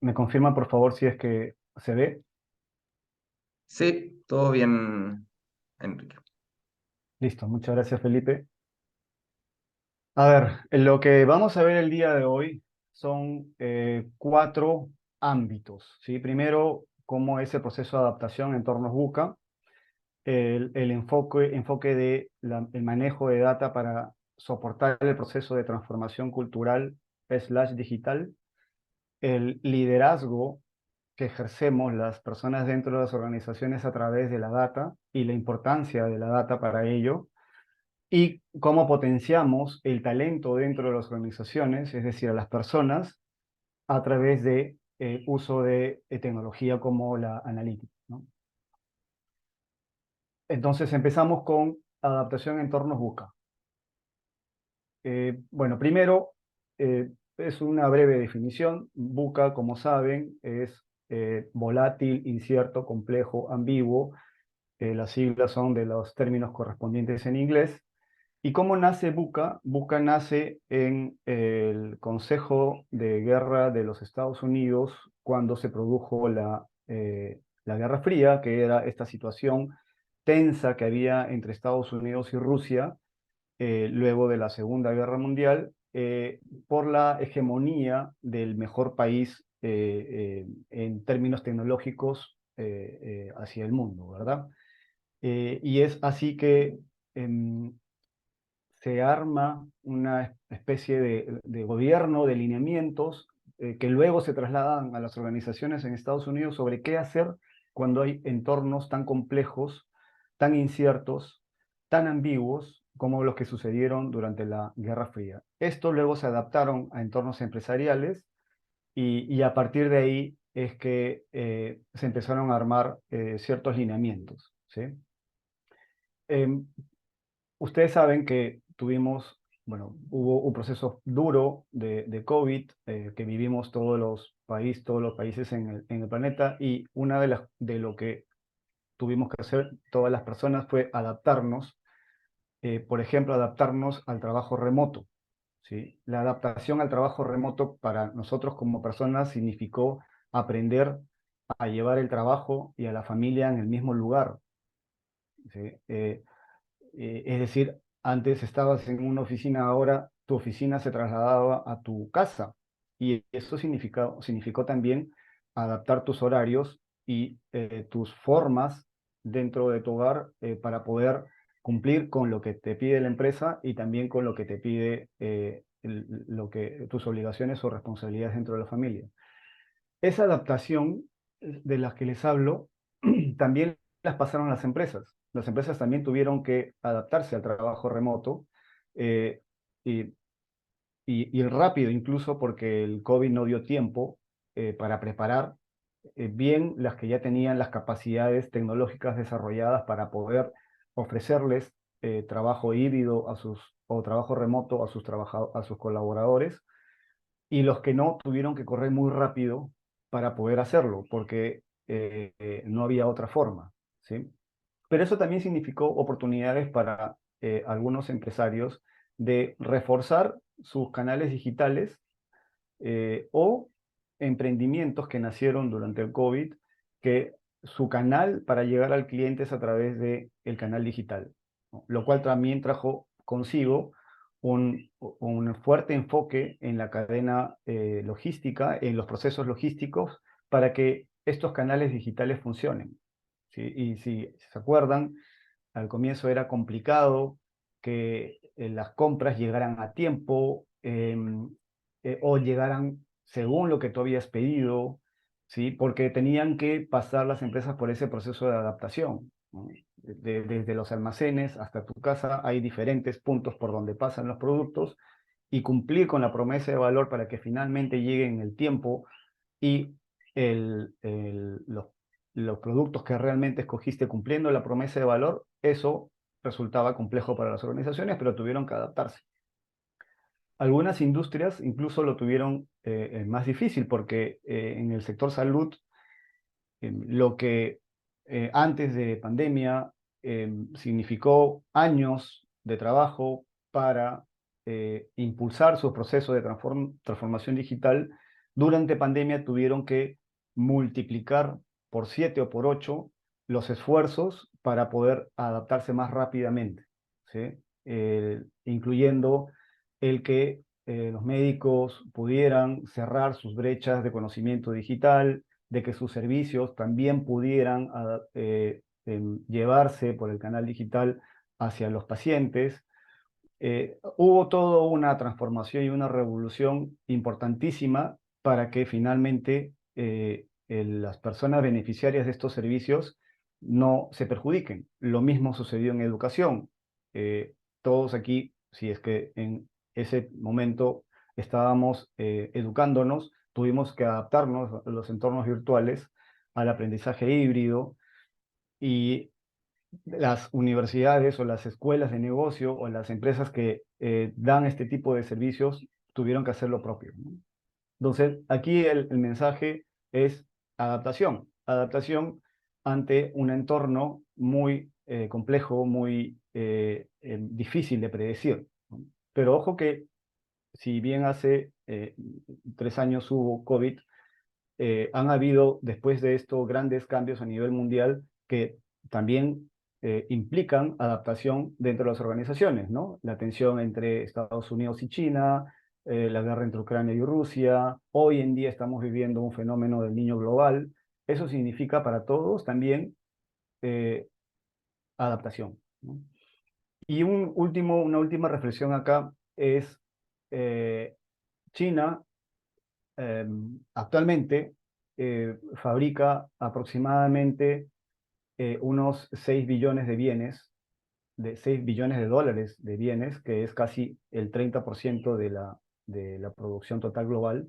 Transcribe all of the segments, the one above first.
Me confirma, por favor, si es que se ve. Sí, todo bien, Enrique. Listo, muchas gracias, Felipe. A ver, lo que vamos a ver el día de hoy son cuatro ámbitos, ¿sí? Primero, cómo es el proceso de adaptación en entornos VUCA, el enfoque de el manejo de data para soportar el proceso de transformación cultural slash digital, el liderazgo que ejercemos las personas dentro de las organizaciones a través de la data y la importancia de la data para ello, y cómo potenciamos el talento dentro de las organizaciones, es decir, a las personas, a través de uso de tecnología como la analítica, ¿no? Entonces empezamos con adaptación en entornos VUCA. Bueno, primero, es una breve definición. VUCA, como saben, es volátil, incierto, complejo, ambiguo. Las siglas son de los términos correspondientes en inglés. ¿Y cómo nace VUCA? VUCA nace en el Consejo de Guerra de los Estados Unidos cuando se produjo la Guerra Fría, que era esta situación tensa que había entre Estados Unidos y Rusia luego de la Segunda Guerra Mundial, por la hegemonía del mejor país en términos tecnológicos hacia el mundo, ¿verdad? Y es así que em, se arma una especie de gobierno, de lineamientos, que luego se trasladan a las organizaciones en Estados Unidos sobre qué hacer cuando hay entornos tan complejos, tan inciertos, tan ambiguos como los que sucedieron durante la Guerra Fría. Esto luego se adaptaron a entornos empresariales y a partir de ahí es que se empezaron a armar ciertos lineamientos, ¿sí? Em, Ustedes saben que tuvimos, bueno, hubo un proceso duro de COVID que vivimos todos los países en el planeta, y una de lo que tuvimos que hacer todas las personas fue adaptarnos, por ejemplo, adaptarnos al trabajo remoto, ¿sí? La adaptación al trabajo remoto para nosotros como personas significó aprender a llevar el trabajo y a la familia en el mismo lugar, ¿sí? Es decir, antes estabas en una oficina, ahora tu oficina se trasladaba a tu casa. Y eso significó también adaptar tus horarios y tus formas dentro de tu hogar para poder cumplir con lo que te pide la empresa y también con lo que te pide tus obligaciones o responsabilidades dentro de la familia. Esa adaptación de las que les hablo también las pasaron las empresas. Las empresas también tuvieron que adaptarse al trabajo remoto eh, y, y rápido, incluso porque el COVID no dio tiempo para preparar bien las que ya tenían las capacidades tecnológicas desarrolladas para poder ofrecerles trabajo híbrido o trabajo remoto a sus colaboradores, y los que no tuvieron que correr muy rápido para poder hacerlo, porque no había otra forma, ¿sí? Pero eso también significó oportunidades para algunos empresarios de reforzar sus canales digitales o emprendimientos que nacieron durante el COVID, que su canal para llegar al cliente es a través del canal digital, ¿no? Lo cual también trajo consigo un fuerte enfoque en la cadena logística, en los procesos logísticos, para que estos canales digitales funcionen, ¿sí? Y si se acuerdan, al comienzo era complicado que las compras llegaran a tiempo, o llegaran según lo que tú habías pedido, ¿sí? Porque tenían que pasar las empresas por ese proceso de adaptación, ¿no? Desde los almacenes hasta tu casa hay diferentes puntos por donde pasan los productos, y cumplir con la promesa de valor para que finalmente lleguen en el tiempo y el, el- los, los productos que realmente escogiste cumpliendo la promesa de valor, eso resultaba complejo para las organizaciones, pero tuvieron que adaptarse. Algunas industrias incluso lo tuvieron más difícil porque en el sector salud, lo que antes de pandemia significó años de trabajo para impulsar su proceso de transformación digital, durante pandemia tuvieron que multiplicar por 7 o por 8 los esfuerzos para poder adaptarse más rápidamente, ¿sí? Incluyendo el que los médicos pudieran cerrar sus brechas de conocimiento digital, de que sus servicios también pudieran llevarse por el canal digital hacia los pacientes. Hubo toda una transformación y una revolución importantísima para que finalmente las personas beneficiarias de estos servicios no se perjudiquen. Lo mismo sucedió en educación. Todos aquí, si es que en ese momento estábamos educándonos, tuvimos que adaptarnos a los entornos virtuales, al aprendizaje híbrido, y las universidades o las escuelas de negocio o las empresas que dan este tipo de servicios tuvieron que hacer lo propio, ¿no? Entonces, aquí el mensaje es adaptación, adaptación ante un entorno muy complejo, muy difícil de predecir, ¿no? Pero ojo que si bien hace 3 años hubo COVID, han habido después de esto grandes cambios a nivel mundial que también implican adaptación dentro de las organizaciones, ¿no? La tensión entre Estados Unidos y China, la guerra entre Ucrania y Rusia. Hoy en día estamos viviendo un fenómeno del niño global. Eso significa para todos también eh, adaptación, ¿no? Y una última reflexión acá es eh, China actualmente fabrica aproximadamente unos 6 billones de bienes, de 6 billones de dólares de bienes, que es casi el 30% de la producción total global.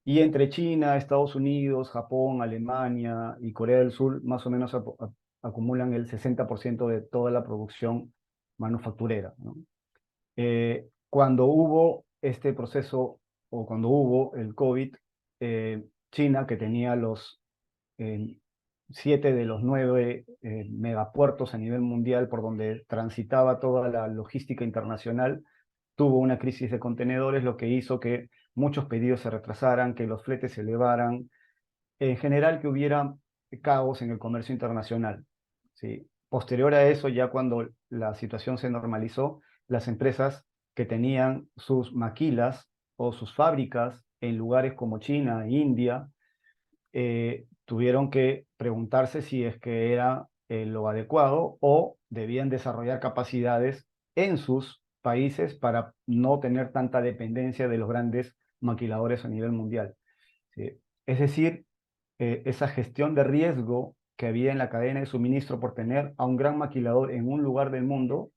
Y entre China, Estados Unidos, Japón, Alemania y Corea del Sur, más o menos acumulan el 60% de toda la producción manufacturera, ¿no? Cuando hubo este proceso o cuando hubo el COVID, China, que tenía los 7 de los 9 megapuertos a nivel mundial por donde transitaba toda la logística internacional, tuvo una crisis de contenedores, lo que hizo que muchos pedidos se retrasaran, que los fletes se elevaran, en general que hubiera caos en el comercio internacional, ¿sí? Posterior a eso, ya cuando la situación se normalizó, las empresas que tenían sus maquilas o sus fábricas en lugares como China e India, tuvieron que preguntarse si es que era lo adecuado o debían desarrollar capacidades en sus países para no tener tanta dependencia de los grandes maquiladores a nivel mundial, ¿sí? Es decir, esa gestión de riesgo que había en la cadena de suministro por tener a un gran maquilador en un lugar del mundo,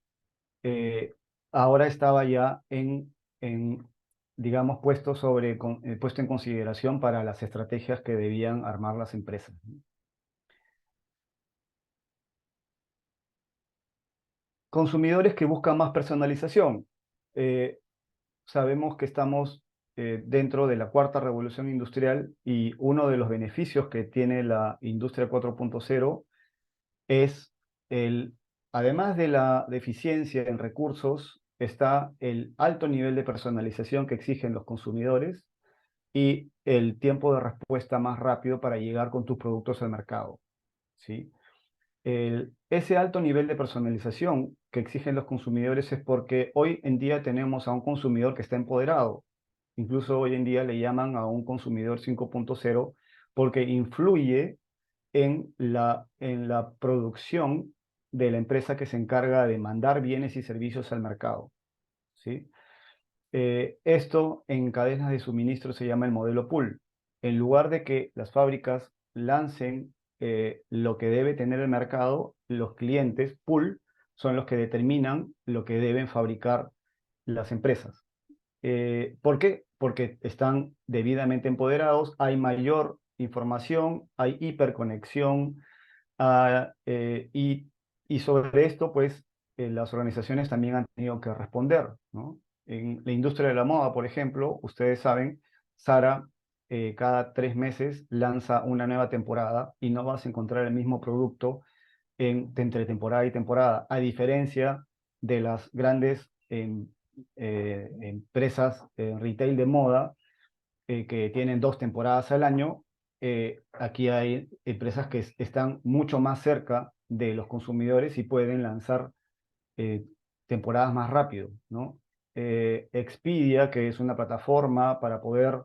eh, ahora estaba ya digamos, puesto en consideración para las estrategias que debían armar las empresas, ¿no? Consumidores que buscan más personalización. Eh, Sabemos que estamos dentro de la cuarta revolución industrial y uno de los beneficios que tiene la industria 4.0 es además de la deficiencia en recursos, está el alto nivel de personalización que exigen los consumidores y el tiempo de respuesta más rápido para llegar con tus productos al mercado, ¿sí? Ese alto nivel de personalización que exigen los consumidores es porque hoy en día tenemos a un consumidor que está empoderado. Incluso hoy en día le llaman a un consumidor 5.0 porque influye en la producción de la empresa que se encarga de mandar bienes y servicios al mercado, ¿sí? Esto en cadenas de suministro se llama el modelo pool. En lugar de que las fábricas lancen lo que debe tener el mercado, los clientes pool son los que determinan lo que deben fabricar las empresas. ¿Por qué? Porque están debidamente empoderados, hay mayor información, hay hiperconexión, y sobre esto, pues, las organizaciones también han tenido que responder, ¿no? En la industria de la moda, por ejemplo, ustedes saben, Zara cada 3 meses lanza una nueva temporada y no vas a encontrar el mismo producto entre temporada y temporada, a diferencia de las grandes empresas retail de moda que tienen 2 temporadas al año. Aquí hay empresas que están mucho más cerca de los consumidores y pueden lanzar eh, temporadas más rápido, ¿no? Expedia, que es una plataforma para poder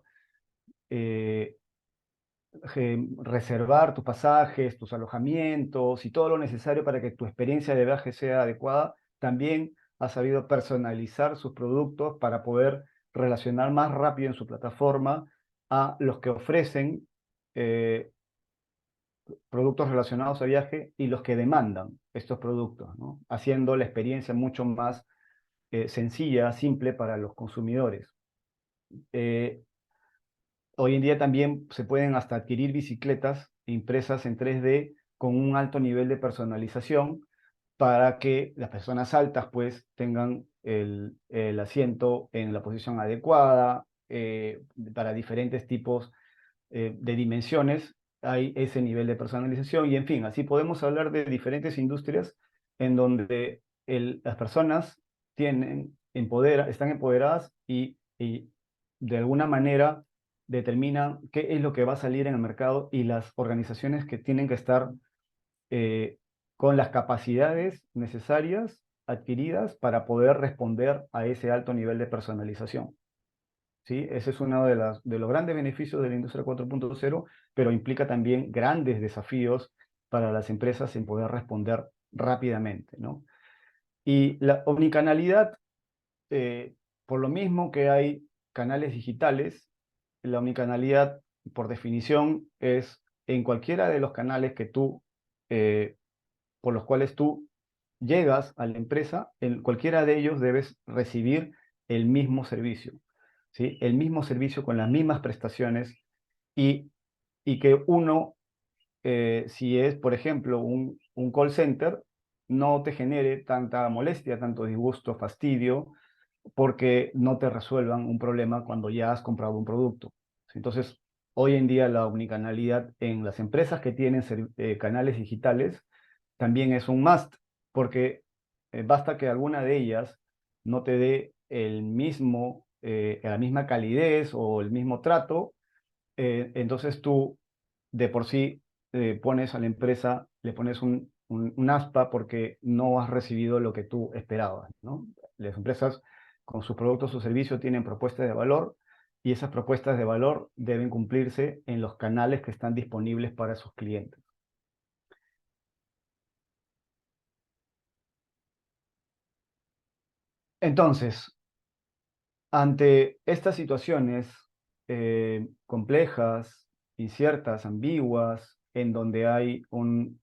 eh, reservar tus pasajes, tus alojamientos y todo lo necesario para que tu experiencia de viaje sea adecuada, también ha sabido personalizar sus productos para poder relacionar más rápido en su plataforma a los que ofrecen eh, productos relacionados a viaje y los que demandan estos productos, ¿no? Haciendo la experiencia mucho más sencilla, simple para los consumidores. Eh, Hoy en día también se pueden hasta adquirir bicicletas impresas en 3D con un alto nivel de personalización para que las personas altas pues tengan el asiento en la posición adecuada, para diferentes tipos de dimensiones hay ese nivel de personalización y en fin, así podemos hablar de diferentes industrias en donde las personas están empoderadas y de alguna manera determinan qué es lo que va a salir en el mercado y las organizaciones que tienen que estar eh, con las capacidades necesarias adquiridas para poder responder a ese alto nivel de personalización. ¿Sí? Ese es uno de los grandes beneficios de la industria 4.0, pero implica también grandes desafíos para las empresas en poder responder rápidamente, ¿no? Y la omnicanalidad, por lo mismo que hay canales digitales, la omnicanalidad, por definición, es en cualquiera de los canales eh, por los cuales tú llegas a la empresa, en cualquiera de ellos debes recibir el mismo servicio, ¿sí? El mismo servicio con las mismas prestaciones y, y que uno, si es, por ejemplo, un call center, no te genere tanta molestia, tanto disgusto, fastidio, porque no te resuelvan un problema cuando ya has comprado un producto. Entonces, hoy en día la omnicanalidad en las empresas que tienen canales digitales también es un must, porque basta que alguna de ellas no te dé la misma calidez o el mismo trato, entonces tú de por sí pones a la empresa, le pones un aspa porque no has recibido lo que tú esperabas, ¿no? Las empresas con sus productos o servicios tienen propuestas de valor y esas propuestas de valor deben cumplirse en los canales que están disponibles para sus clientes. Entonces, ante estas situaciones complejas, inciertas, ambiguas, en donde hay un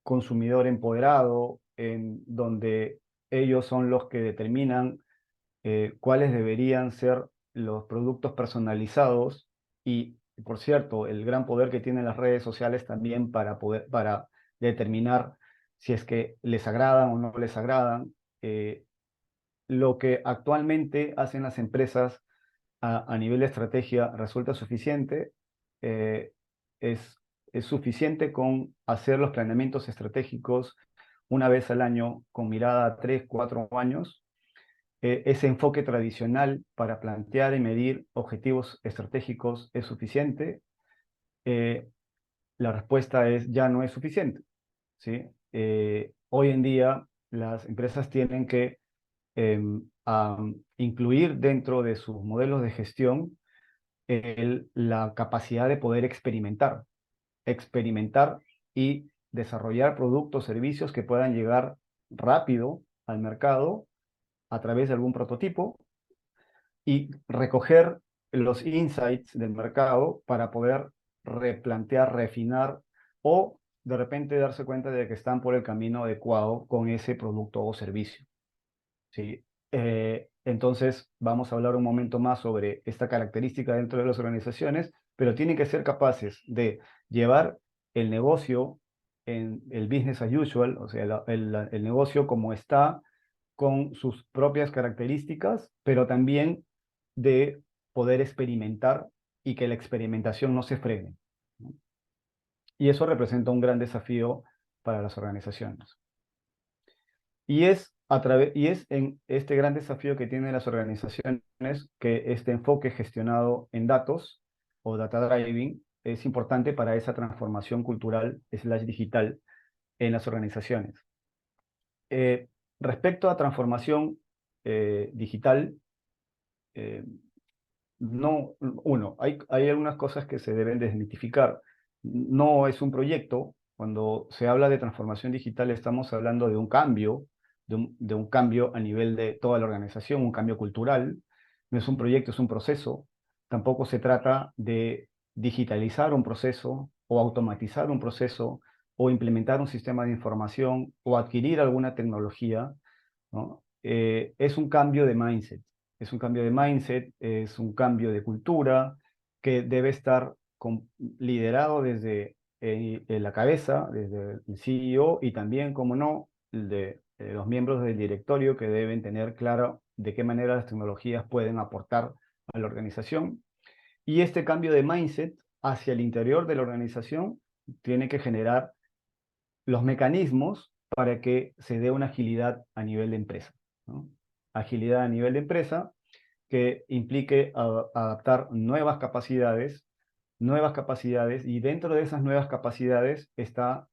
consumidor empoderado, en donde ellos son los que determinan cuáles deberían ser los productos personalizados y, por cierto, el gran poder que tienen las redes sociales también para determinar si es que les agradan o no les agradan. Lo que actualmente hacen las empresas a nivel de estrategia resulta suficiente. eh, es, es suficiente con hacer los planeamientos estratégicos una vez al año con mirada a 3, 4 años. Ese enfoque tradicional para plantear y medir objetivos estratégicos es suficiente. Eh, la respuesta es ya no es suficiente, ¿sí? Hoy en día las empresas tienen que incluir dentro de sus modelos de gestión la capacidad de poder experimentar y desarrollar productos, servicios que puedan llegar rápido al mercado a través de algún prototipo y recoger los insights del mercado para poder replantear, refinar o de repente darse cuenta de que están por el camino adecuado con ese producto o servicio. ¿Sí? Entonces, vamos a hablar un momento más sobre esta característica dentro de las organizaciones, pero tienen que ser capaces de llevar el negocio en el business as usual, o sea, el negocio como está, con sus propias características, pero también de poder experimentar y que la experimentación no se frene, ¿no? Y eso representa un gran desafío para las organizaciones. Y es y es en este gran desafío que tienen las organizaciones que este enfoque gestionado en datos o data driving es importante para esa transformación cultural slash digital en las organizaciones. Eh, Respecto a transformación digital, eh, no, hay algunas cosas que se deben desmitificar. No es un proyecto. Cuando se habla de transformación digital, estamos hablando de un cambio, de un cambio a nivel de toda la organización, un cambio cultural. No es un proyecto, es un proceso. Tampoco se trata de digitalizar un proceso o automatizar un proceso o implementar un sistema de información o adquirir alguna tecnología, ¿no? Es un cambio de mindset. Es un cambio de mindset, es un cambio de cultura que debe estar liderado desde la cabeza, desde el CEO y también, como no, de los miembros del directorio que deben tener claro de qué manera las tecnologías pueden aportar a la organización. Y este cambio de mindset hacia el interior de la organización tiene que generar los mecanismos para que se dé una agilidad a nivel de empresa, ¿no? Agilidad a nivel de empresa que implique adaptar nuevas capacidades, y dentro de esas nuevas capacidades está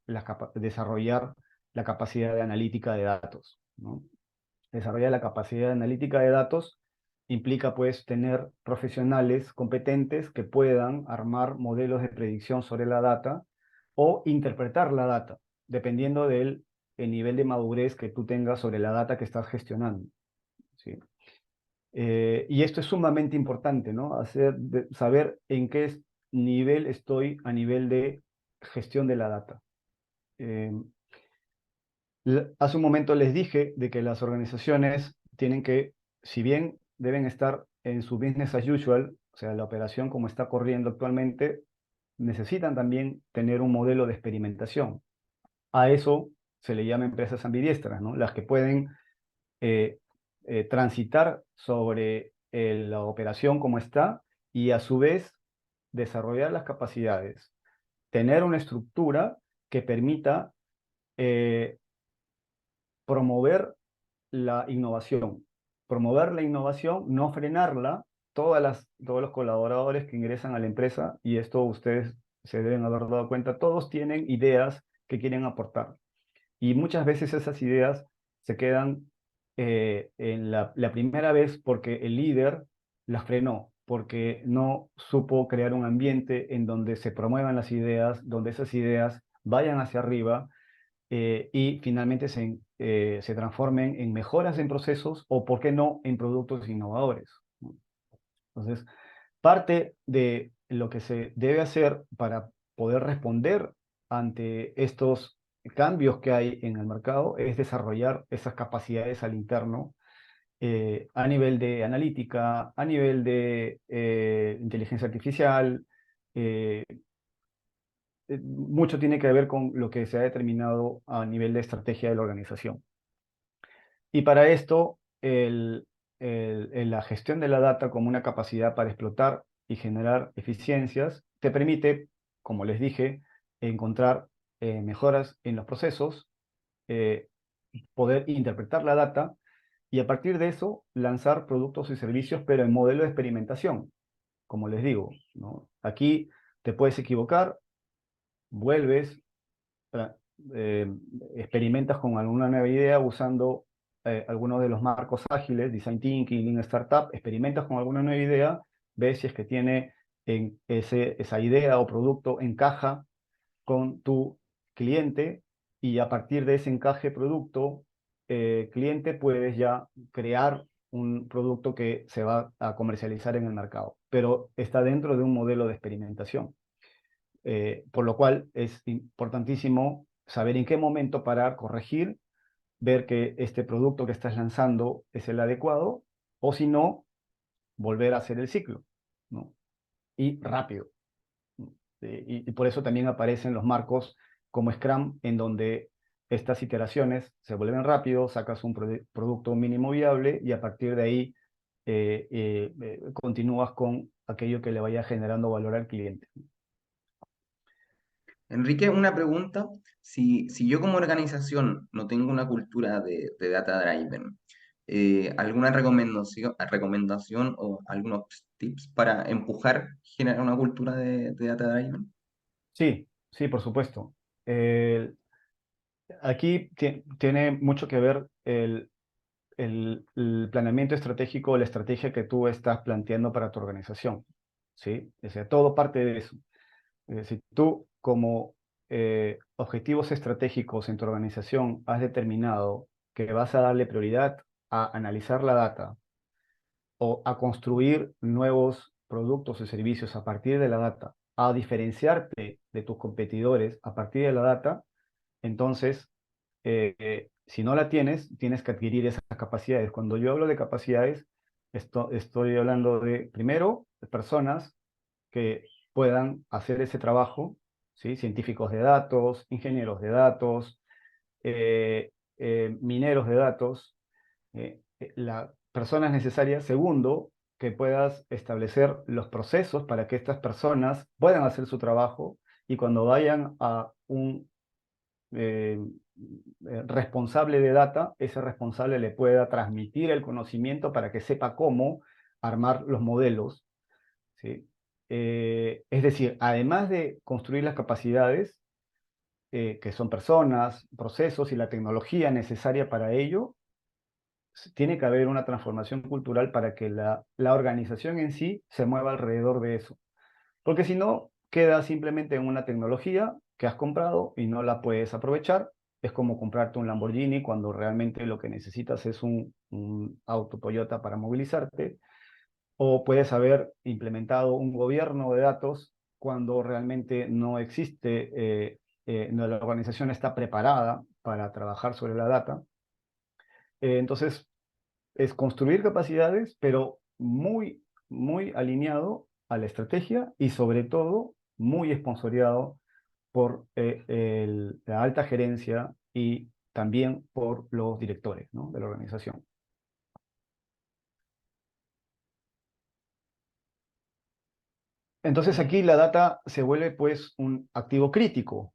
desarrollar la capacidad de analítica de datos, ¿no? Desarrollar la capacidad de analítica de datos implica pues tener profesionales competentes que puedan armar modelos de predicción sobre la data o interpretar la data, dependiendo del el nivel de madurez que tú tengas sobre la data que estás gestionando, ¿sí? Y esto es sumamente importante, ¿no? Saber en qué nivel estoy a nivel de gestión de la data. Eh, Hace un momento les dije de que las organizaciones tienen que, si bien deben estar en su business as usual, o sea, la operación como está corriendo actualmente, necesitan también tener un modelo de experimentación. A eso se le llama empresas ambidiestras, ¿no? Las que pueden eh, transitar sobre la operación como está y a su vez desarrollar las capacidades, tener una estructura que permita eh, promover promover la innovación, no frenarla. Todos los colaboradores que ingresan a la empresa, y esto ustedes se deben haber dado cuenta, todos tienen ideas que quieren aportar. Y muchas veces esas ideas se quedan en la primera vez porque el líder las frenó, porque no supo crear un ambiente en donde se promuevan las ideas, donde esas ideas vayan hacia arriba y finalmente se transformen en mejoras en procesos o, ¿por qué no?, en productos innovadores, ¿no? Entonces, parte de lo que se debe hacer para poder responder ante estos cambios que hay en el mercado es desarrollar esas capacidades al interno, a nivel de analítica, a nivel de inteligencia artificial. eh, Mucho tiene que ver con lo que se ha determinado a nivel de estrategia de la organización. Y para esto, la gestión de la data como una capacidad para explotar y generar eficiencias te permite, como les dije, encontrar mejoras en los procesos, eh, poder interpretar la data y a partir de eso lanzar productos y servicios, pero en modelo de experimentación, como les digo, ¿no? Aquí te puedes equivocar, vuelves, eh, eh, experimentas con alguna nueva idea usando algunos de los marcos ágiles, Design Thinking, Lean Startup, experimentas con alguna nueva idea, ves si es que tiene esa idea o producto encaja con tu cliente, y a partir de ese encaje producto cliente puedes ya crear un producto que se va a comercializar en el mercado, pero está dentro de un modelo de experimentación. Por lo cual es importantísimo saber en qué momento parar, corregir, ver que este producto que estás lanzando es el adecuado, o si no, volver a hacer el ciclo, ¿no? Y rápido. Y por eso también aparecen los marcos como Scrum, en donde estas iteraciones se vuelven rápido, sacas un producto mínimo viable y a partir de ahí continúas con aquello que le vaya generando valor al cliente. Enrique, una pregunta. Si yo como organización no tengo una cultura de data driven, ¿alguna recomendación o algunos tips para empujar, generar una cultura de data driven? Sí, sí, por supuesto. Eh, Aquí tiene mucho que ver el planeamiento estratégico, la estrategia que tú estás planteando para tu organización, ¿sí? O sea, todo parte de eso. Si tú como objetivos estratégicos en tu organización has determinado que vas a darle prioridad a analizar la data o a construir nuevos productos y servicios a partir de la data, a diferenciarte de tus competidores a partir de la data, entonces, si no la tienes, tienes que adquirir esas capacidades. Cuando yo hablo de capacidades, estoy hablando de, primero, de personas que puedan hacer ese trabajo, ¿sí? Científicos de datos, ingenieros de datos, mineros de datos, las personas necesarias. Segundo, que puedas establecer los procesos para que estas personas puedan hacer su trabajo y cuando vayan a un responsable de data, ese responsable le pueda transmitir el conocimiento para que sepa cómo armar los modelos, ¿sí? Es decir, además de construir las capacidades, que son personas, procesos y la tecnología necesaria para ello, tiene que haber una transformación cultural para que la organización en sí se mueva alrededor de eso. Porque si no, queda simplemente en una tecnología que has comprado y no la puedes aprovechar. Es como comprarte un Lamborghini cuando realmente lo que necesitas es un auto Toyota para movilizarte. O puedes haber implementado un gobierno de datos cuando realmente no existe, no, la organización está preparada para trabajar sobre la data. Entonces, es construir capacidades, pero muy, muy alineado a la estrategia y sobre todo muy esponsoreado por la alta gerencia y también por los directores, ¿no?, de la organización. Entonces aquí la data se vuelve pues un activo crítico,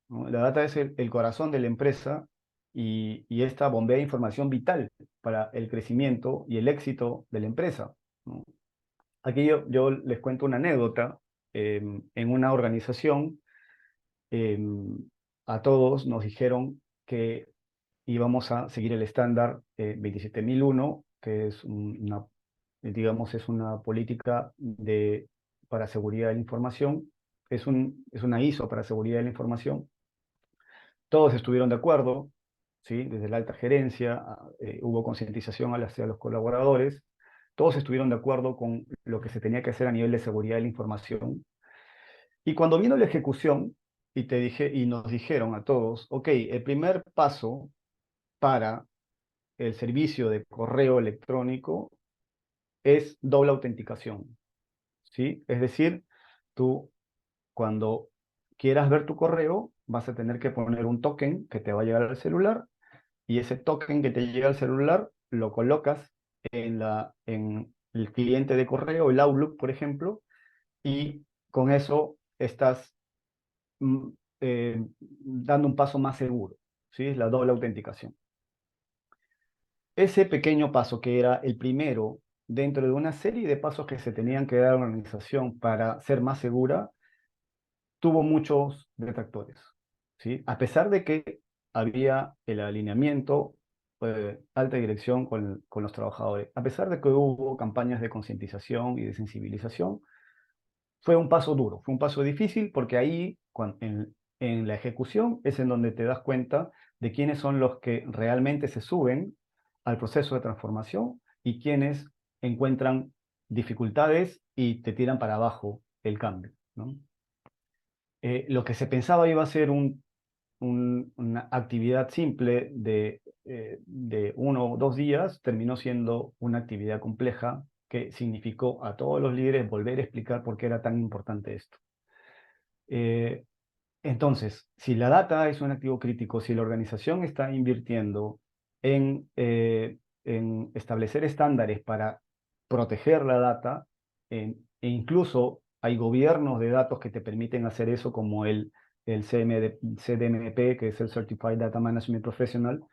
¿no? La data es el corazón de la empresa y esta bombea información vital para el crecimiento y el éxito de la empresa, ¿no? Aquí yo les cuento una anécdota. En una organización, eh, a todos nos dijeron que íbamos a seguir el estándar 27001, que es digamos, es una política para seguridad de la información. Es una ISO para seguridad de la información. Todos estuvieron de acuerdo, ¿sí? Desde la alta gerencia, hubo concientización hacia los colaboradores. Todos estuvieron de acuerdo con lo que se tenía que hacer a nivel de seguridad de la información. Y cuando vino la ejecución, y nos dijeron a todos, ok, el primer paso para el servicio de correo electrónico es doble autenticación, ¿sí? Es decir, tú cuando quieras ver tu correo, vas a tener que poner un token que te va a llegar al celular y ese token que te llega al celular lo colocas en el cliente de correo, el Outlook, por ejemplo, y con eso estás mm, dando un paso más seguro, ¿sí? Es la doble autenticación. Ese pequeño paso, que era el primero dentro de una serie de pasos que se tenían que dar a una organización para ser más segura, tuvo muchos detractores, ¿sí? A pesar de que había el alineamiento, alta dirección con los trabajadores, a pesar de que hubo campañas de concientización y de sensibilización, fue un paso duro, fue un paso difícil porque ahí, en la ejecución, es en donde te das cuenta de quiénes son los que realmente se suben al proceso de transformación y quiénes encuentran dificultades y te tiran para abajo el cambio, ¿no? Lo que se pensaba iba a ser una actividad simple de 1 o 2 días, terminó siendo una actividad compleja que significó a todos los líderes volver a explicar por qué era tan importante esto. Eh, entonces, si la data es un activo crítico, si la organización está invirtiendo en establecer estándares para proteger la data, e incluso hay gobiernos de datos que te permiten hacer eso, como el el CDMP, que es el Certified Data Management Professional.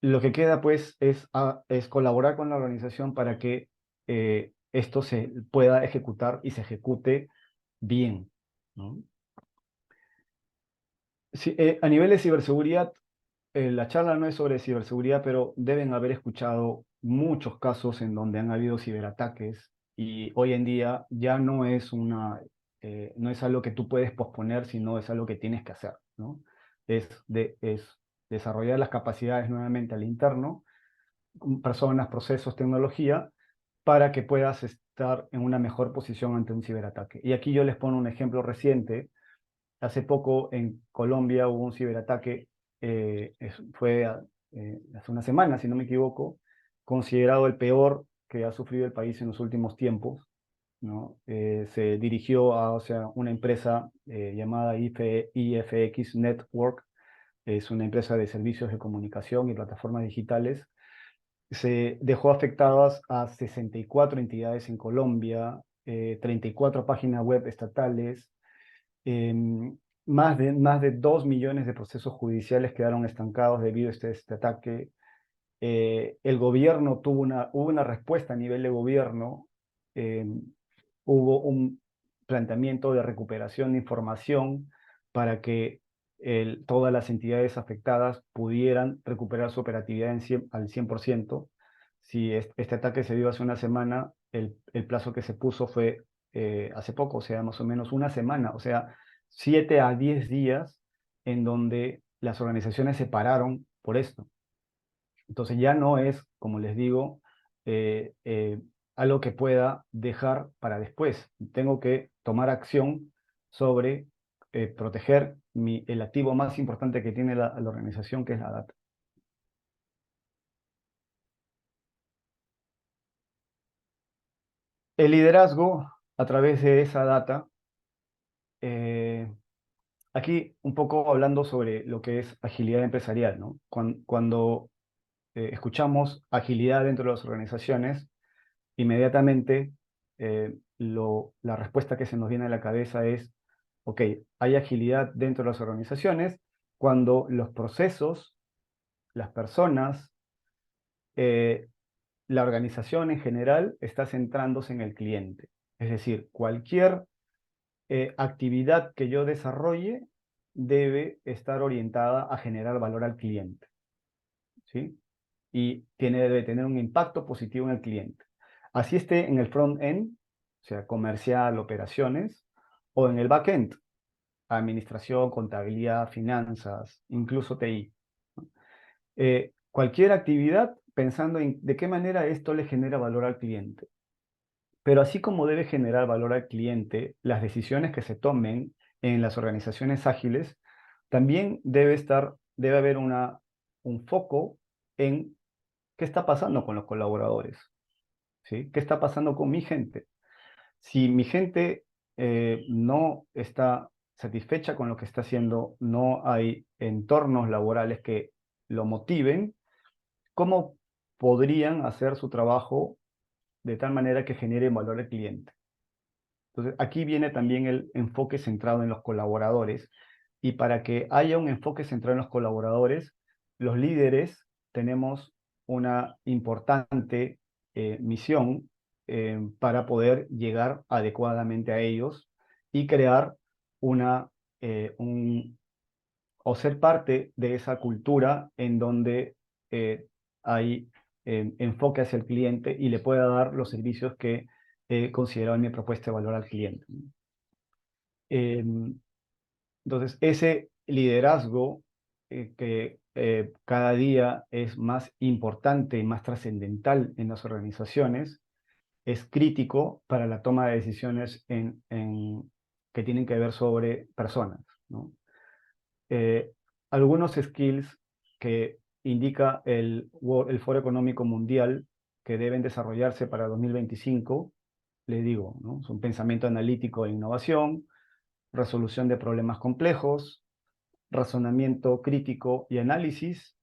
Lo que queda pues es colaborar con la organización para que esto se pueda ejecutar y se ejecute bien, ¿no? A nivel de ciberseguridad, la charla no es sobre ciberseguridad, pero deben haber escuchado muchos casos en donde han habido ciberataques y hoy en día ya no es algo que tú puedes posponer, sino es algo que tienes que hacer, ¿no? Es desarrollar las capacidades nuevamente al interno, personas, procesos, tecnología, para que puedas estar en una mejor posición ante un ciberataque. Y aquí yo les pongo un ejemplo reciente. Hace poco en Colombia hubo un ciberataque, fue hace una semana, si no me equivoco, considerado el peor que ha sufrido el país en los últimos tiempos, ¿no? Se dirigió a, o sea, una empresa llamada IFX Network, es una empresa de servicios de comunicación y plataformas digitales. Se dejó afectadas a 64 entidades en Colombia, 34 páginas web estatales, más de 2 millones de procesos judiciales quedaron estancados debido a este ataque. El gobierno hubo una respuesta a nivel de gobierno, eh, hubo un planteamiento de recuperación de información para que todas las entidades afectadas pudieran recuperar su operatividad al 100%. Si este ataque se dio hace una semana, el plazo que se puso fue hace poco, o sea, más o menos una semana, o sea, 7 a 10 días en donde las organizaciones se pararon por esto. Entonces ya no es, como les digo, eh, eh, algo que pueda dejar para después. Tengo que tomar acción sobre proteger el activo más importante que tiene la organización, que es la data. El liderazgo a través de esa data, eh, aquí un poco hablando sobre lo que es agilidad empresarial, ¿no? Cuando escuchamos agilidad dentro de las organizaciones, inmediatamente la respuesta que se nos viene a la cabeza es, ok, hay agilidad dentro de las organizaciones cuando los procesos, las personas, eh, la organización en general está centrándose en el cliente. Es decir, cualquier actividad que yo desarrolle debe estar orientada a generar valor al cliente, ¿sí? Y debe tener un impacto positivo en el cliente. Así esté en el front-end, o sea, comercial, operaciones, o en el back-end, administración, contabilidad, finanzas, incluso TI. Cualquier actividad pensando en de qué manera esto le genera valor al cliente. Pero así como debe generar valor al cliente, las decisiones que se tomen en las organizaciones ágiles, también debe haber un foco en qué está pasando con los colaboradores, ¿sí? ¿Qué está pasando con mi gente? Si mi gente no está satisfecha con lo que está haciendo, no hay entornos laborales que lo motiven, ¿cómo podrían hacer su trabajo de tal manera que genere valor al cliente? Entonces, aquí viene también el enfoque centrado en los colaboradores. Y para que haya un enfoque centrado en los colaboradores, los líderes tenemos una importante misión para poder llegar adecuadamente a ellos y crear una, un, o ser parte de esa cultura en donde hay enfoque hacia el cliente y le pueda dar los servicios que he considerado en mi propuesta de valor al cliente. Eh, entonces, ese liderazgo que cada día es más importante y más trascendental en las organizaciones, es crítico para la toma de decisiones que tienen que ver sobre personas, ¿no? eh, Algunos skills que indica el Foro Económico Mundial que deben desarrollarse para 2025, les digo, ¿no? Son pensamiento analítico e innovación, resolución de problemas complejos, razonamiento crítico y análisis,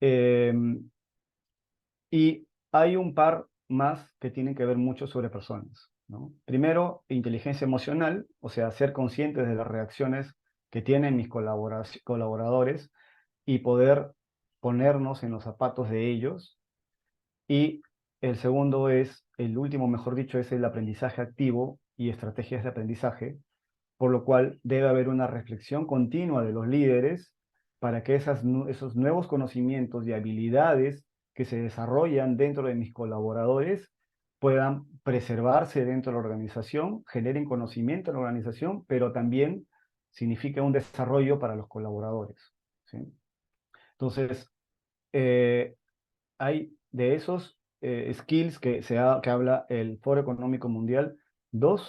eh, y hay un par más que tienen que ver mucho sobre personas, ¿no? Primero, inteligencia emocional, o sea, ser conscientes de las reacciones que tienen mis colaboradores y poder ponernos en los zapatos de ellos. Y el segundo es, el último, mejor dicho, es el aprendizaje activo y estrategias de aprendizaje, por lo cual debe haber una reflexión continua de los líderes para que esos nuevos conocimientos y habilidades que se desarrollan dentro de mis colaboradores puedan preservarse dentro de la organización, generen conocimiento en la organización, pero también significa un desarrollo para los colaboradores, ¿sí? Entonces, eh, hay de esos skills que habla el Foro Económico Mundial, dos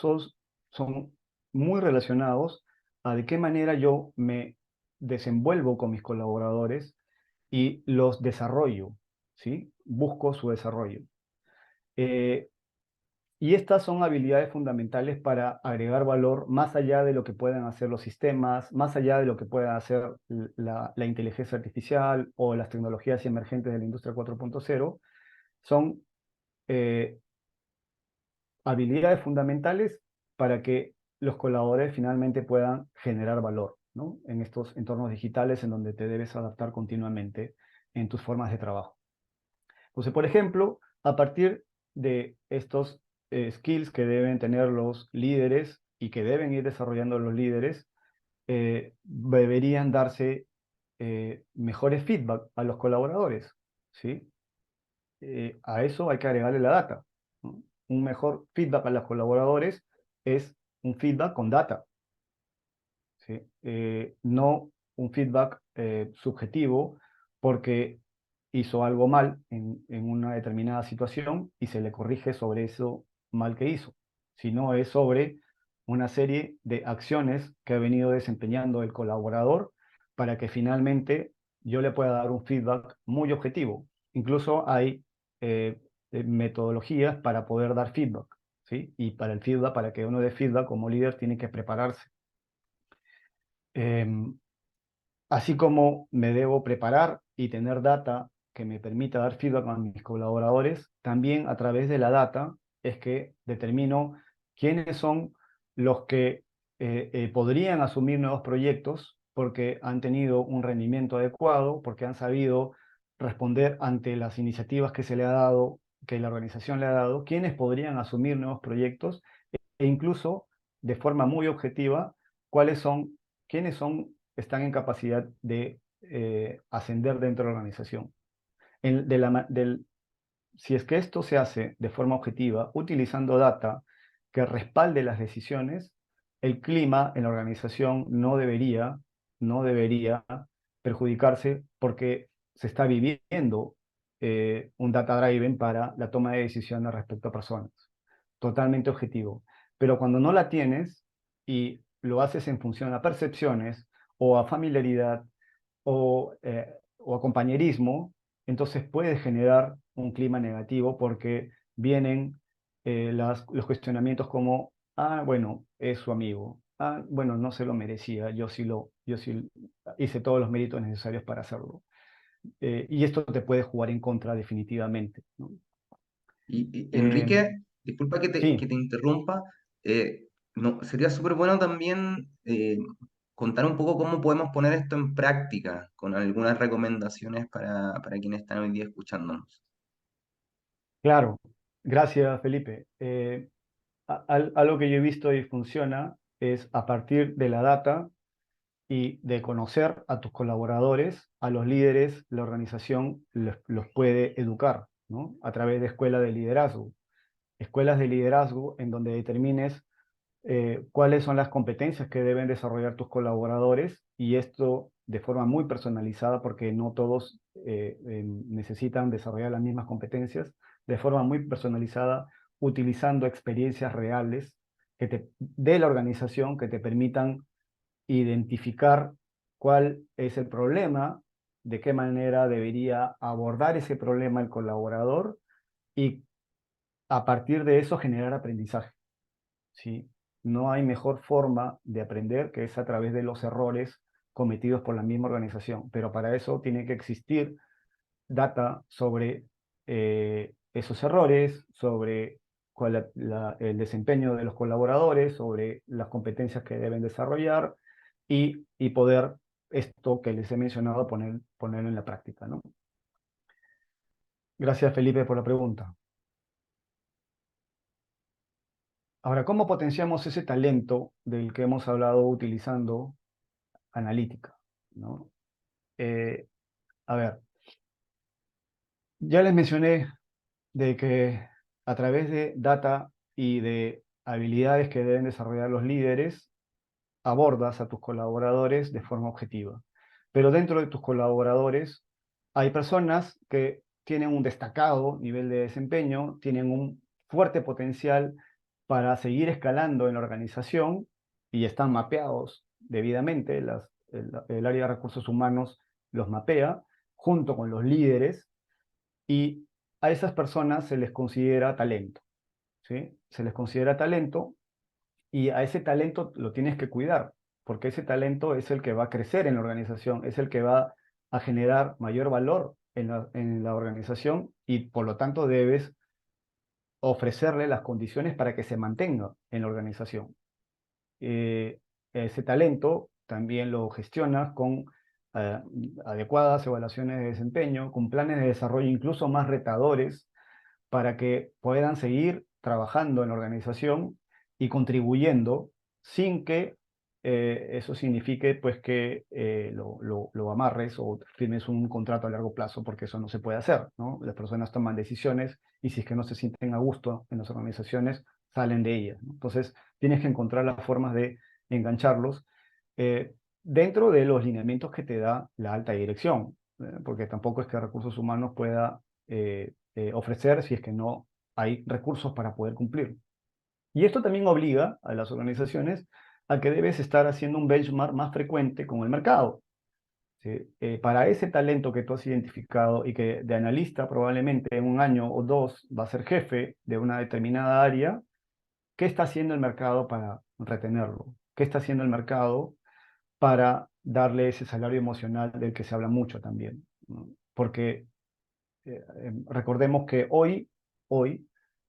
son muy relacionados a de qué manera yo me desenvuelvo con mis colaboradores y los desarrollo, ¿sí? Busco su desarrollo. Eh, y estas son habilidades fundamentales para agregar valor más allá de lo que puedan hacer los sistemas, más allá de lo que pueda hacer la inteligencia artificial o las tecnologías emergentes de la industria 4.0. Son eh, habilidades fundamentales para que los colaboradores finalmente puedan generar valor, ¿no? En estos entornos digitales en donde te debes adaptar continuamente en tus formas de trabajo. Entonces, por ejemplo, a partir de estos skills que deben tener los líderes y que deben ir desarrollando los líderes, deberían darse mejores feedback a los colaboradores, ¿sí? A eso hay que agregarle la data, ¿no? Un mejor feedback a los colaboradores es un feedback con data, ¿sí? No un feedback subjetivo porque hizo algo mal en una determinada situación y se le corrige sobre eso mal que hizo, sino es sobre una serie de acciones que ha venido desempeñando el colaborador para que finalmente yo le pueda dar un feedback muy objetivo. Incluso hay metodologías para poder dar feedback, ¿sí? Y para el feedback, para que uno dé feedback como líder, tiene que prepararse. Em, Así como me debo preparar y tener data que me permita dar feedback a mis colaboradores, también a través de la data es que determino quiénes son los que podrían asumir nuevos proyectos porque han tenido un rendimiento adecuado, porque han sabido responder ante las iniciativas que se le ha dado, que la organización le ha dado, quiénes podrían asumir nuevos proyectos e incluso de forma muy objetiva, cuáles son, quiénes están en capacidad de ascender dentro de la organización. Si es que esto se hace de forma objetiva, utilizando data que respalde las decisiones, el clima en la organización no debería perjudicarse porque se está viviendo un data driven para la toma de decisiones respecto a personas. Totalmente objetivo. Pero cuando no la tienes y lo haces en función a percepciones o a familiaridad o a compañerismo, entonces puede generar un clima negativo porque vienen los cuestionamientos como, ah, bueno, es su amigo, ah, bueno, no se lo merecía, yo sí hice todos los méritos necesarios para hacerlo. Y esto te puede jugar en contra definitivamente, ¿no? Enrique, Em, disculpa que sí, te interrumpa. No, sería súper bueno también contar un poco cómo podemos poner esto en práctica, con algunas recomendaciones para quienes están hoy día escuchándonos. claro. Gracias, Felipe. Algo que yo he visto y funciona es a partir de la data y de conocer a tus colaboradores, a los líderes, la organización los puede educar, ¿no? A través de escuelas de liderazgo. Escuelas de liderazgo en donde determines cuáles son las competencias que deben desarrollar tus colaboradores y esto de forma muy personalizada porque no todos necesitan desarrollar las mismas competencias, de forma muy personalizada, utilizando experiencias reales de la organización que te permitan identificar cuál es el problema, de qué manera debería abordar ese problema el colaborador y a partir de eso generar aprendizaje, ¿sí? No hay mejor forma de aprender que es a través de los errores cometidos por la misma organización, pero para eso tiene que existir data sobre esos errores, sobre el desempeño de los colaboradores, sobre las competencias que deben desarrollar y poder esto que les he mencionado ponerlo en la práctica, ¿no? Gracias, Felipe, por la pregunta. Ahora, ¿cómo potenciamos ese talento del que hemos hablado utilizando analítica, ¿no? Eh, a ver, ya les mencioné de que a través de data y de habilidades que deben desarrollar los líderes, abordas a tus colaboradores de forma objetiva. Pero dentro de tus colaboradores hay personas que tienen un destacado nivel de desempeño, tienen un fuerte potencial para seguir escalando en la organización y están mapeados debidamente, el área de recursos humanos los mapea junto con los líderes y a esas personas se les considera talento, ¿sí? Se les considera talento y a ese talento lo tienes que cuidar, porque ese talento es el que va a crecer en la organización, es el que va a generar mayor valor en la organización y por lo tanto debes ofrecerle las condiciones para que se mantenga en la organización. Ese talento también lo gestionas con eh, adecuadas evaluaciones de desempeño, con planes de desarrollo incluso más retadores para que puedan seguir trabajando en la organización y contribuyendo sin que eso signifique pues que lo amarres o firmes un contrato a largo plazo, porque eso no se puede hacer, ¿no? Las personas toman decisiones y si es que no se sienten a gusto en las organizaciones, salen de ellas, ¿no? Entonces, tienes que encontrar las formas de engancharlos eh, dentro de los lineamientos que te da la alta dirección, porque tampoco es que recursos humanos pueda ofrecer si es que no hay recursos para poder cumplir. Y esto también obliga a las organizaciones a que debes estar haciendo un benchmark más frecuente con el mercado. ¿Sí? Para ese talento que tú has identificado y que de analista probablemente en un año o dos va a ser jefe de una determinada área, ¿qué está haciendo el mercado para retenerlo? ¿Qué está haciendo el mercado para darle ese salario emocional del que se habla mucho también? ¿No? Porque recordemos que hoy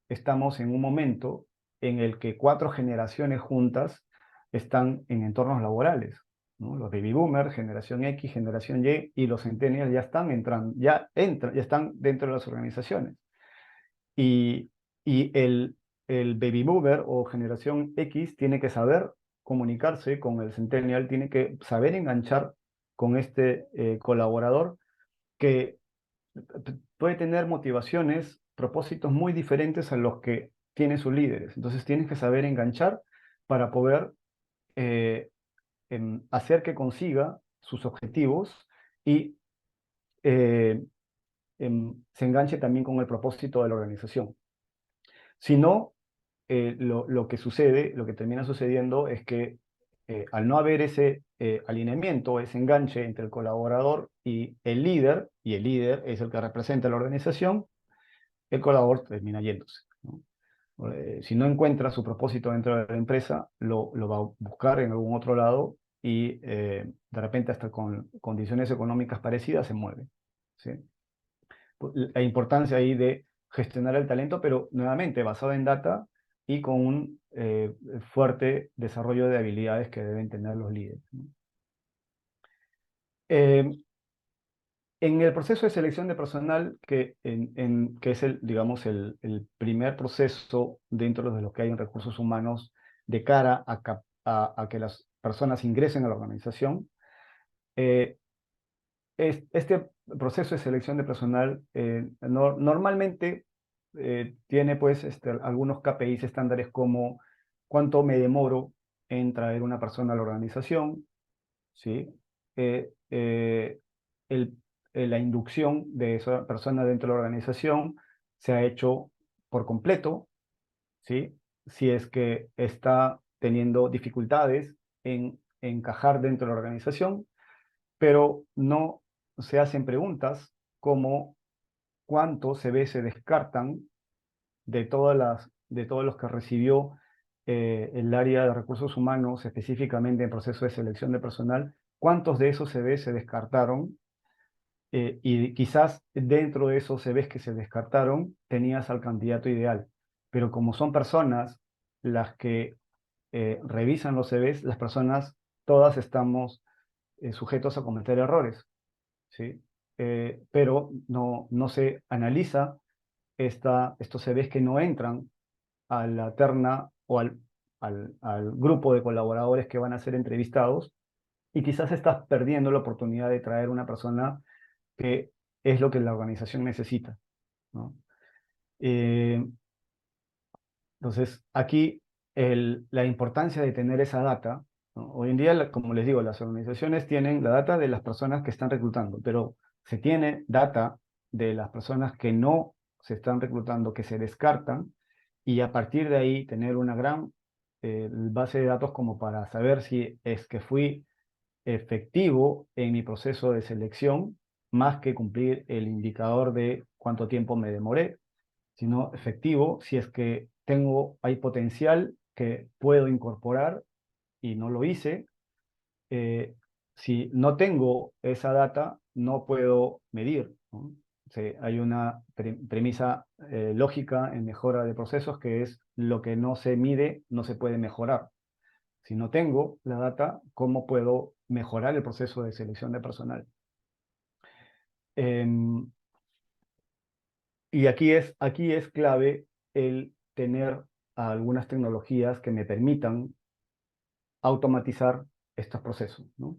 estamos en un momento en el que 4 generaciones juntas están en entornos laborales, ¿no? Los baby boomers, generación X, generación Y y los centennials ya están entrando, ya están dentro de las organizaciones. Y, y el baby boomer o generación X tiene que saber comunicarse con el centennial, tiene que saber enganchar con este colaborador que puede tener motivaciones, propósitos muy diferentes a los que tienen sus líderes. Entonces tienes que saber enganchar para poder eh, hacer que consiga sus objetivos y se enganche también con el propósito de la organización. Si no, lo que sucede, lo que termina sucediendo es que al no haber ese alineamiento, ese enganche entre el colaborador y el líder es el que representa la organización, el colaborador termina yéndose, ¿no? Si no encuentra su propósito dentro de la empresa, lo va a buscar en algún otro lado y de repente hasta con condiciones económicas parecidas se mueve, ¿sí? La importancia ahí de gestionar el talento, pero nuevamente basado en data y con un fuerte desarrollo de habilidades que deben tener los líderes, ¿no? Eh, En el proceso de selección de personal, que es digamos, el primer proceso dentro de lo que hay en recursos humanos de cara a que las personas ingresen a la organización, eh, este proceso de selección de personal normalmente tiene pues algunos KPIs estándares como cuánto me demoro en traer una persona a la organización, ¿sí? Eh, eh, el- la inducción de esa persona dentro de la organización se ha hecho por completo, ¿sí? Si es que está teniendo dificultades en encajar dentro de la organización, pero no se hacen preguntas como cuántos CV se descartan de todos los que recibió el área de recursos humanos, específicamente en proceso de selección de personal, cuántos de esos CVs se descartaron y quizás dentro de esos CVs que se descartaron tenías al candidato ideal, pero como son personas las que revisan los CVs, las personas todas estamos sujetos a cometer errores, ¿sí? Pero no se analiza estos CVs que no entran a la terna o al grupo de colaboradores que van a ser entrevistados, y quizás estás perdiendo la oportunidad de traer una persona que es lo que la organización necesita, ¿no? Eh, entonces, aquí la importancia de tener esa data, ¿no? Hoy en día, como les digo, las organizaciones tienen la data de las personas que están reclutando, pero se tiene data de las personas que no se están reclutando, que se descartan, y a partir de ahí tener una gran base de datos como para saber si es que fui efectivo en mi proceso de selección, más que cumplir el indicador de cuánto tiempo me demoré, sino efectivo si es que hay potencial que puedo incorporar y no lo hice. eh, si no tengo esa data, no puedo medir, ¿no? Hay una premisa lógica en mejora de procesos, que es: lo que no se mide no se puede mejorar. Si no tengo la data, ¿cómo puedo mejorar el proceso de selección de personal? Em, y aquí es clave el tener algunas tecnologías que me permitan automatizar estos procesos, ¿no?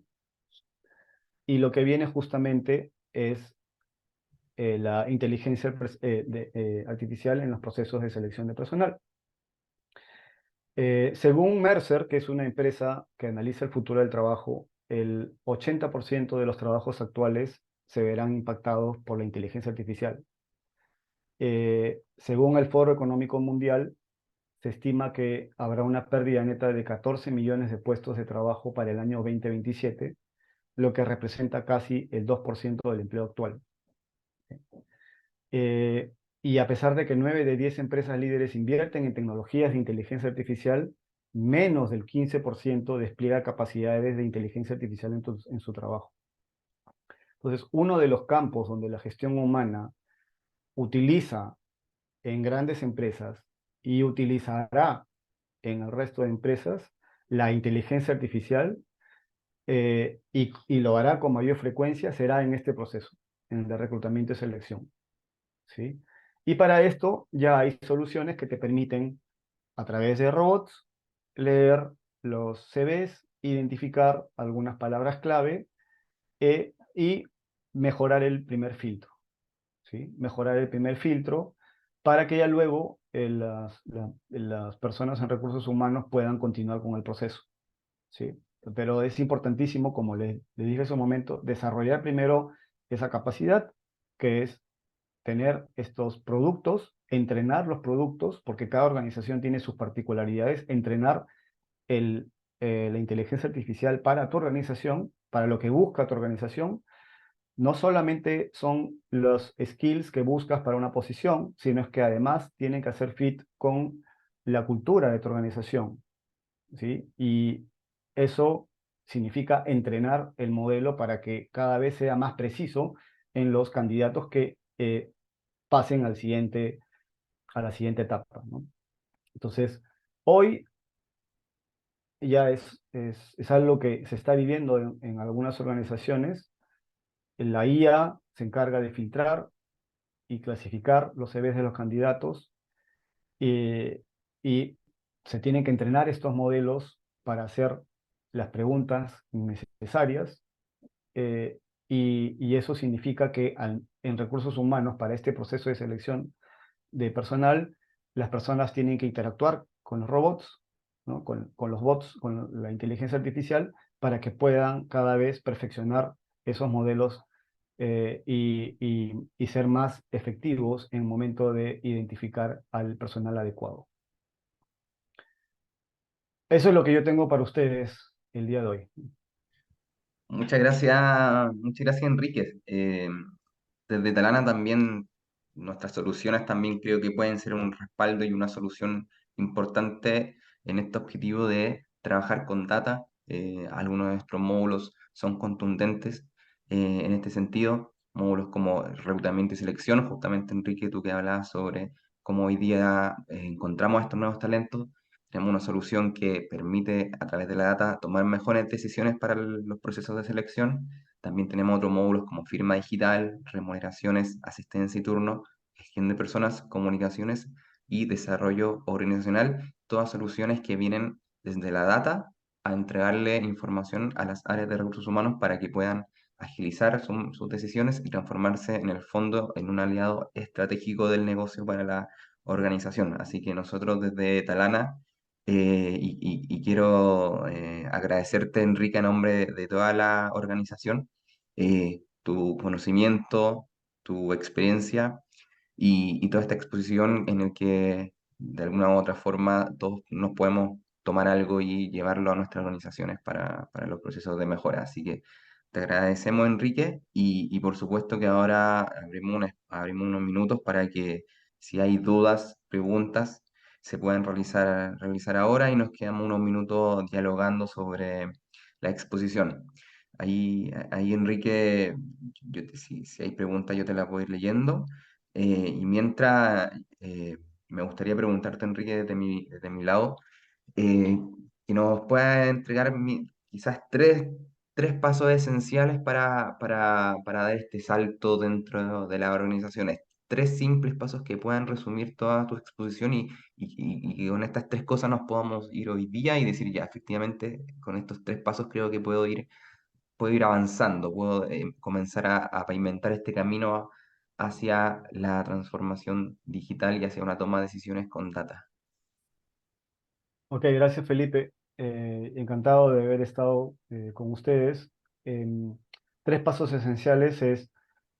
Y lo que viene justamente es la inteligencia artificial en los procesos de selección de personal. Según Mercer, que es una empresa que analiza el futuro del trabajo, el 80% de los trabajos actuales se verán impactados por la inteligencia artificial. Según el Foro Económico Mundial, se estima que habrá una pérdida neta de 14 millones de puestos de trabajo para el año 2027, lo que representa casi el 2% del empleo actual. Eh, y a pesar de que 9 de 10 empresas líderes invierten en tecnologías de inteligencia artificial, menos del 15% despliega capacidades de inteligencia artificial en su trabajo. Entonces, uno de los campos donde la gestión humana utiliza en grandes empresas y utilizará en el resto de empresas la inteligencia artificial, y lo hará con mayor frecuencia, será en este proceso, en el de reclutamiento y selección, ¿sí? Y para esto ya hay soluciones que te permiten, a través de robots, leer los CVs, identificar algunas palabras clave, y mejorar el primer filtro, ¿sí? Mejorar el primer filtro para que ya luego las personas en recursos humanos puedan continuar con el proceso, ¿sí? Pero es importantísimo, como le dije hace un momento, desarrollar primero esa capacidad, que es tener estos productos, entrenar los productos, porque cada organización tiene sus particularidades, entrenar la inteligencia artificial para tu organización, para lo que busca tu organización. No solamente son los skills que buscas para una posición, sino es que además tienen que hacer fit con la cultura de tu organización, ¿sí? Y eso significa entrenar el modelo para que cada vez sea más preciso en los candidatos que pasen a la siguiente etapa, ¿no? Entonces, hoy ya es algo que se está viviendo en algunas organizaciones. La IA se encarga de filtrar y clasificar los CVs de los candidatos, eh, y se tienen que entrenar estos modelos para hacer las preguntas necesarias, eh, y eso significa que en recursos humanos, para este proceso de selección de personal, las personas tienen que interactuar con los robots, ¿no? Con los bots, con la inteligencia artificial, para que puedan cada vez perfeccionar esos modelos, y ser más efectivos en el momento de identificar al personal adecuado. Eso es lo que yo tengo para ustedes el día de hoy. Muchas gracias Enrique. Desde Talana también, nuestras soluciones también creo que pueden ser un respaldo y una solución importante en este objetivo de trabajar con data. Algunos de nuestros módulos son contundentes en este sentido, módulos como reclutamiento y selección. Justamente Enrique, tú que hablabas sobre cómo hoy día encontramos estos nuevos talentos, tenemos una solución que permite a través de la data tomar mejores decisiones para los procesos de selección. También tenemos otros módulos como firma digital, remuneraciones, asistencia y turno, gestión de personas, comunicaciones y desarrollo organizacional. Todas soluciones que vienen desde la data a entregarle información a las áreas de recursos humanos para que puedan agilizar sus decisiones y transformarse en el fondo en un aliado estratégico del negocio para la organización. Así que nosotros desde Talana, y quiero agradecerte, Enrique, a nombre de toda la organización, tu conocimiento, tu experiencia y toda esta exposición en el que de alguna u otra forma todos nos podemos tomar algo y llevarlo a nuestras organizaciones para los procesos de mejora. Así que te agradecemos, Enrique, y por supuesto que ahora abrimos unos minutos para que si hay dudas, preguntas, se puedan realizar ahora y nos quedamos unos minutos dialogando sobre la exposición. Ahí Enrique, si hay preguntas yo te las voy a ir leyendo. Y mientras, me gustaría preguntarte, Enrique, desde mi lado, eh, que nos pueda entregar quizás tres pasos esenciales para dar este salto dentro de las organizaciones. Tres simples pasos que puedan resumir toda tu exposición y que con estas tres cosas nos podamos ir hoy día y decir, ya, efectivamente, con estos tres pasos creo que puedo ir avanzando, puedo comenzar a pavimentar este camino hacia la transformación digital y hacia una toma de decisiones con data. Ok, gracias Felipe. Encantado de haber estado con ustedes. Tres pasos esenciales es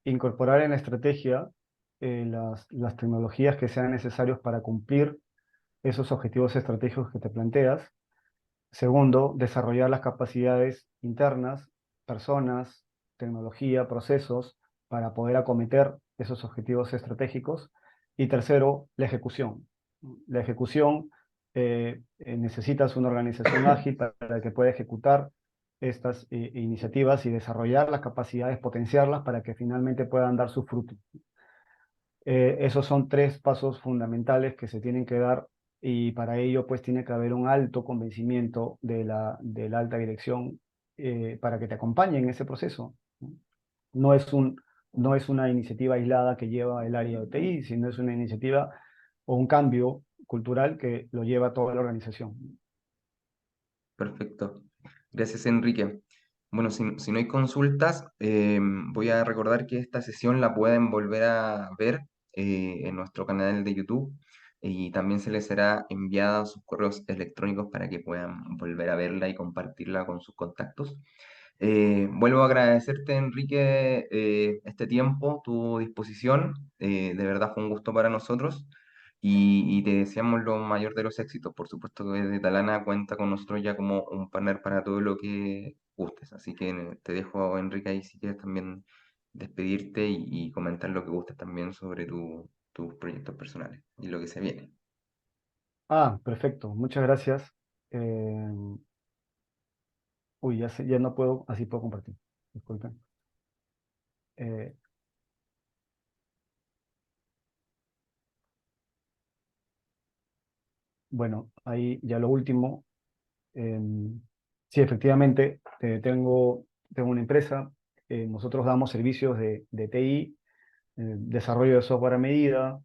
incorporar en la estrategia las tecnologías que sean necesarios para cumplir esos objetivos estratégicos que te planteas. Segundo, desarrollar las capacidades internas, personas, tecnología, procesos, para poder acometer esos objetivos estratégicos. Y tercero, la ejecución. La ejecución, necesitas una organización ágil para que pueda ejecutar estas iniciativas y desarrollar las capacidades, potenciarlas para que finalmente puedan dar su fruto. Esos son tres pasos fundamentales que se tienen que dar y para ello pues tiene que haber un alto convencimiento de la alta dirección para que te acompañe en ese proceso. No es no es una iniciativa aislada que lleva el área de TI, sino es una iniciativa o un cambio cultural que lo lleva toda la organización. Perfecto. Gracias, Enrique. Bueno, si no hay consultas, voy a recordar que esta sesión la pueden volver a ver en nuestro canal de YouTube y también se les será enviada a sus correos electrónicos para que puedan volver a verla y compartirla con sus contactos. Vuelvo a agradecerte, Enrique, este tiempo, tu disposición. De verdad fue un gusto para nosotros y te deseamos lo mayor de los éxitos. Por supuesto que desde Talana cuenta con nosotros ya como un partner para todo lo que gustes. Así que te dejo, Enrique, ahí si quieres también despedirte y comentar lo que gustes también sobre tus proyectos personales y lo que se viene. Ah, perfecto. Muchas gracias. Eh, uy, ya no puedo, así puedo compartir. Disculpen. Eh, bueno, ahí ya lo último. Sí, efectivamente, tengo una empresa. Nosotros damos servicios de TI, desarrollo de software a medida,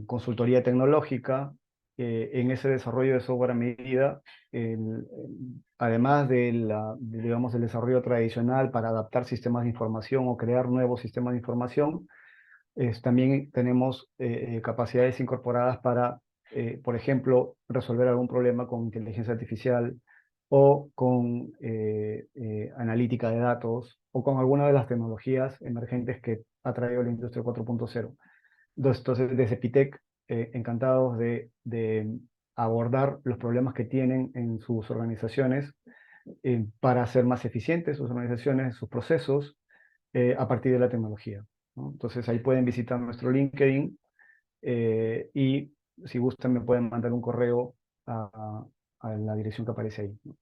consultoría tecnológica. En ese desarrollo de software a medida, además digamos, del desarrollo tradicional para adaptar sistemas de información o crear nuevos sistemas de información, también tenemos capacidades incorporadas para, por ejemplo, resolver algún problema con inteligencia artificial o con analítica de datos o con alguna de las tecnologías emergentes que ha traído la industria 4.0. Entonces, desde Pitec, encantados de abordar los problemas que tienen en sus organizaciones para hacer más eficientes sus organizaciones, sus procesos, a partir de la tecnología, ¿no? Entonces ahí pueden visitar nuestro LinkedIn y si gustan me pueden mandar un correo a la dirección que aparece ahí, ¿no?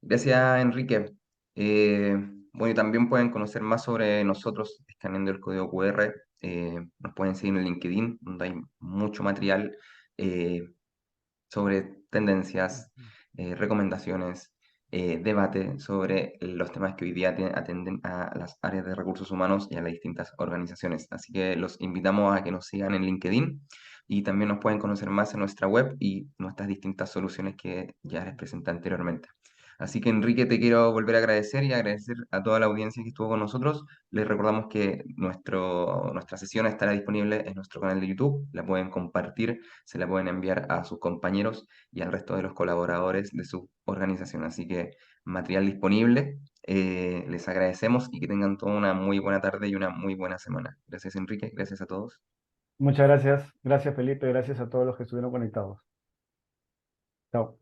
Gracias, Enrique. Eh, bueno, y también pueden conocer más sobre nosotros escaneando el código QR. Nos pueden seguir en LinkedIn, donde hay mucho material. sobre tendencias, recomendaciones, debate sobre los temas que hoy día atenden a las áreas de recursos humanos y a las distintas organizaciones. Así que los invitamos a que nos sigan en LinkedIn y también nos pueden conocer más en nuestra web y nuestras distintas soluciones que ya les presenté anteriormente. Así que Enrique, te quiero volver a agradecer y agradecer a toda la audiencia que estuvo con nosotros. Les recordamos que nuestra sesión estará disponible en nuestro canal de YouTube. La pueden compartir, se la pueden enviar a sus compañeros y al resto de los colaboradores de su organización. Así que material disponible. Les agradecemos y que tengan toda una muy buena tarde y una muy buena semana. Gracias, Enrique. Gracias a todos. Muchas gracias. Gracias, Felipe. Gracias a todos los que estuvieron conectados. Chao.